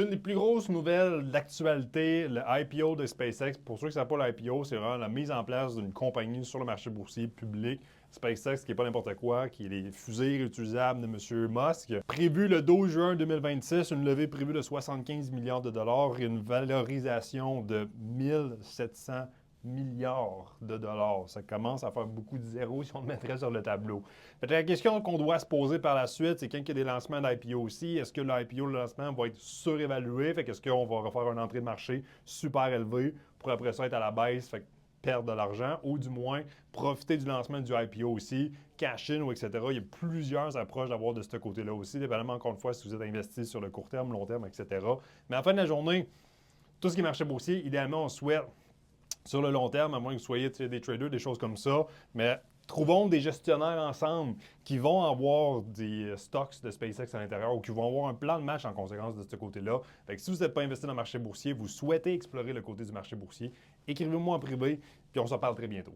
Une des plus grosses nouvelles d'actualité, le IPO de SpaceX. Pour ceux qui ne savent pas, l'IPO, c'est vraiment la mise en place d'une compagnie sur le marché boursier public. SpaceX, qui n'est pas n'importe quoi, qui est les fusées réutilisables de M. Musk. Prévu le 12 juin 2026, une levée prévue de 75 milliards de dollars et une valorisation de 1700 milliards de dollars. Ça commence à faire beaucoup de zéros si on le mettrait sur le tableau. Fait que la question qu'on doit se poser par la suite, c'est quand il y a des lancements d'IPO aussi, est-ce que l'IPO, le lancement, va être surévalué? Fait qu'est-ce qu'on va refaire une entrée de marché super élevée pour après ça être à la baisse, fait que perdre de l'argent, ou du moins profiter du lancement du IPO aussi, cash-in ou etc. Il y a plusieurs approches d'avoir de ce côté-là aussi, dépendamment encore une fois si vous êtes investi sur le court terme, long terme, etc. Mais à la fin de la journée, tout ce qui est marché boursier, idéalement, on souhaite sur le long terme, à moins que vous soyez des traders, des choses comme ça. Mais trouvons des gestionnaires ensemble qui vont avoir des stocks de SpaceX à l'intérieur ou qui vont avoir un plan de match en conséquence de ce côté-là. Fait que si vous n'êtes pas investi dans le marché boursier, vous souhaitez explorer le côté du marché boursier, écrivez-moi en privé, puis on se parle très bientôt.